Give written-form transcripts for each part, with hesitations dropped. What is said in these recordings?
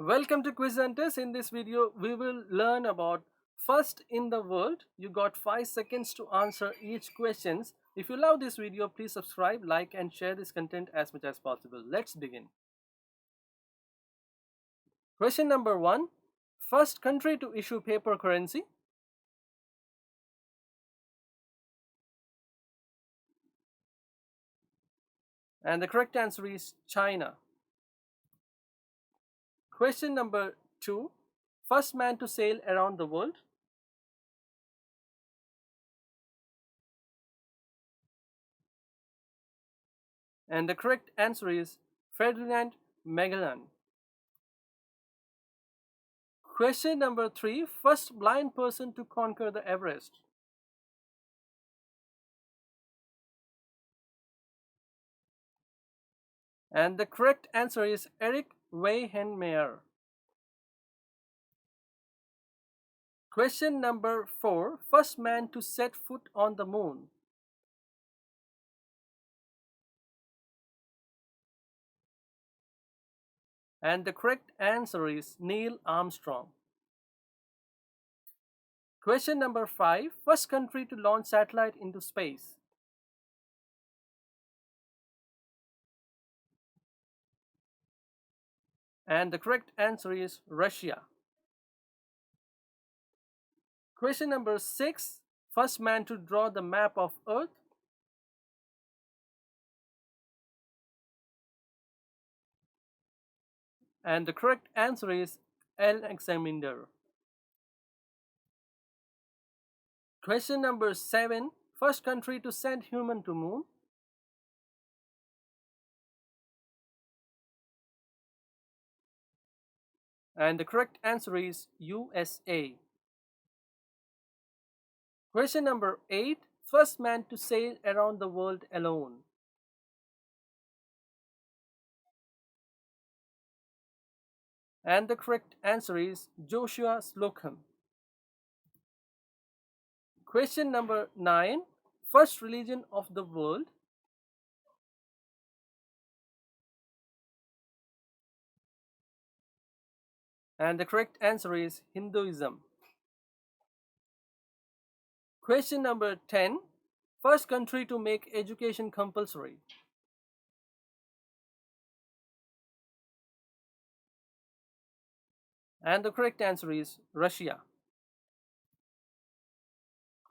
Welcome to Quiz Hunters. In this video, we will learn about first in the world. You got 5 seconds to answer each questions. If you love this video, please subscribe, like and share this content as much as possible. Let's begin. Question number 1. First country to issue paper currency. And the correct answer is China. Question number 2. First man to sail around the world. And the correct answer is Ferdinand Magellan. Question number 3. First blind person to conquer the Everest. And the correct answer is Eric Weihenmayer. Question number 4. First man to set foot on the moon. And the correct answer is Neil Armstrong. Question number 5. First country to launch satellite into space. And the correct answer is Russia. Question number 6. First man to draw the map of Earth. And the correct answer is Alexander. Question number 7. First country to send human to moon. And the correct answer is USA. Question number 8. First man to sail around the world alone. And the correct answer is Joshua Slocum. Question number 9. First religion of the world. And the correct answer is Hinduism. Question number 10. First country to make education compulsory. And the correct answer is Russia.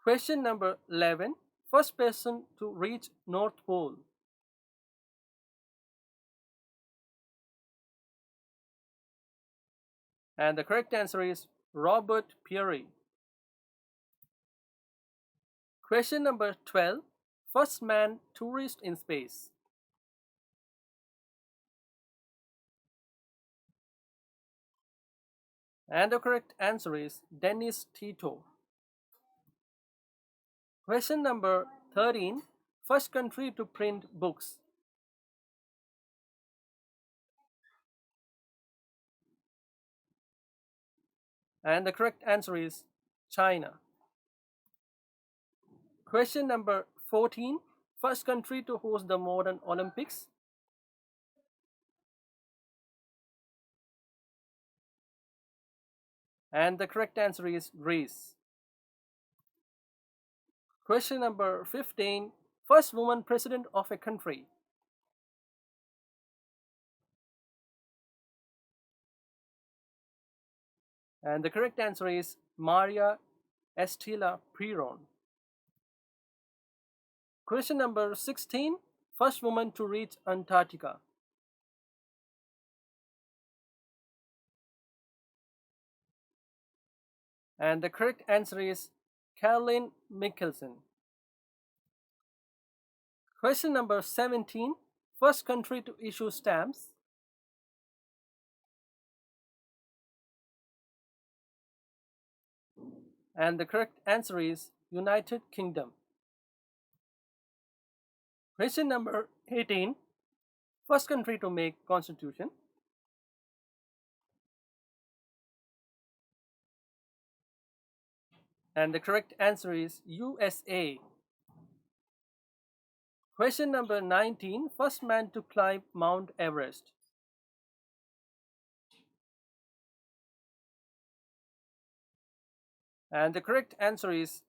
Question number 11. First person to reach North Pole. And the correct answer is Robert Peary. Question number 12. First man tourist in space. And the correct answer is Dennis Tito. Question number 13. First country to print books. And the correct answer is China. Question number 14. First country to host the modern Olympics. And the correct answer is Greece. Question number 15. First woman president of a country. And the correct answer is Maria Estela Peron. Question number 16. First woman to reach Antarctica. And the correct answer is Caroline Michelson. Question number 17. First country to issue stamps. And the correct answer is United Kingdom. Question number 18. First country to make constitution. And the correct answer is USA. Question number 19. First man to climb Mount Everest. And the correct answer is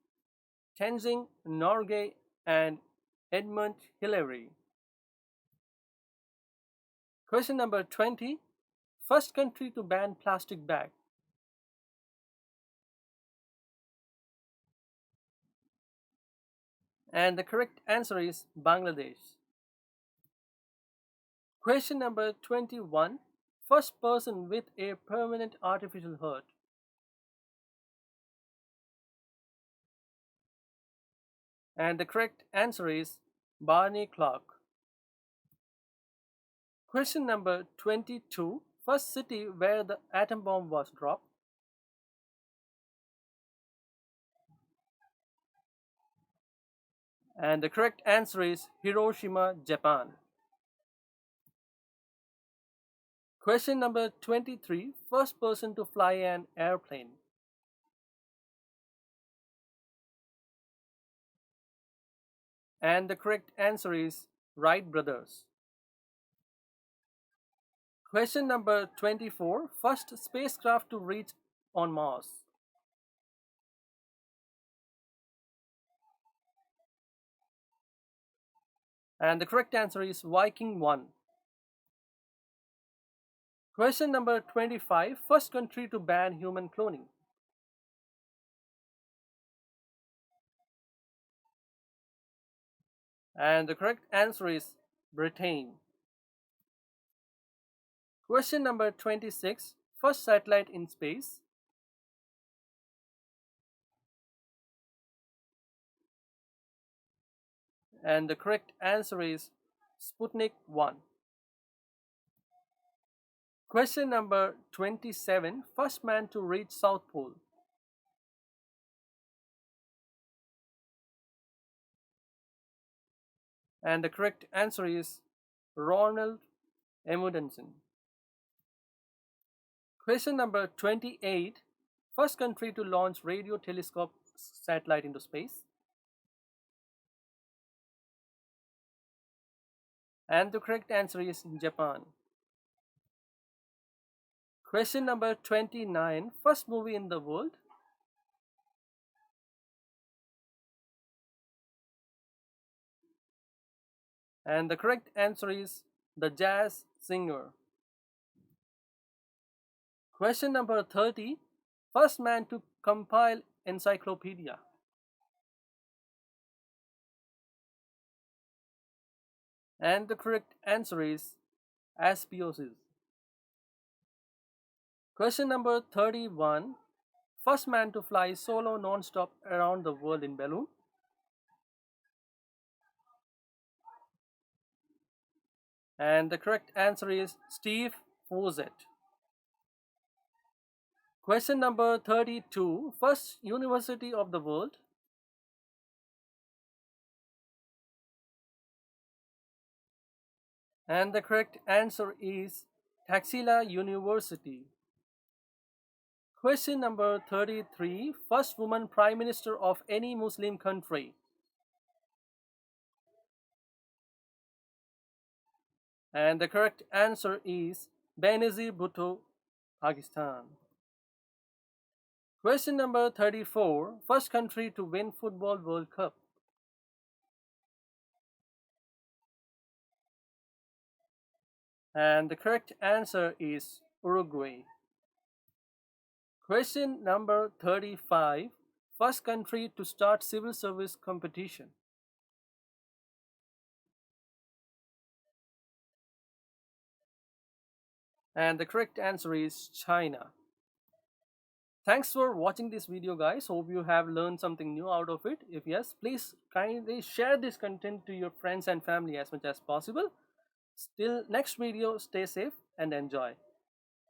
Tenzing Norgay and Edmund Hillary. Question number 20. First country to ban plastic bag. And the correct answer is Bangladesh. Question number 21. First person with a permanent artificial heart. And the correct answer is Barney Clark. Question number 22. First city where the atom bomb was dropped. And the correct answer is Hiroshima, Japan. Question number 23. First person to fly an airplane. And the correct answer is Wright brothers. Question number 24. First spacecraft to reach on Mars. And the correct answer is Viking 1. Question number 25. First country to ban human cloning. And the correct answer is Britain. Question number 26. First satellite in space. And the correct answer is Sputnik 1. Question number 27. First man to reach South Pole. And the correct answer is Ronald Amundsen. Question number 28. First country to launch radio telescope satellite into space. And the correct answer is Japan. Question number 29. First movie in the world. And the correct answer is The Jazz Singer. Question number 30. First man to compile Encyclopedia. And the correct answer is Aspiosis. Question number 31. First man to fly solo non-stop around the world in balloon. And the correct answer is Steve Fossett. Question number 32. First university of the world. And the correct answer is Taxila University. Question number 33. First woman prime minister of any Muslim country. And the correct answer is Benazir Bhutto, Pakistan. Question number 34. First country to win Football World Cup. And the correct answer is Uruguay. Question number 35. First country to start civil service competition. And the correct answer is China. Thanks for watching this video, guys. Hope you have learned something new out of it. If yes, please kindly share this content to your friends and family as much as possible. Till next video, stay safe and enjoy.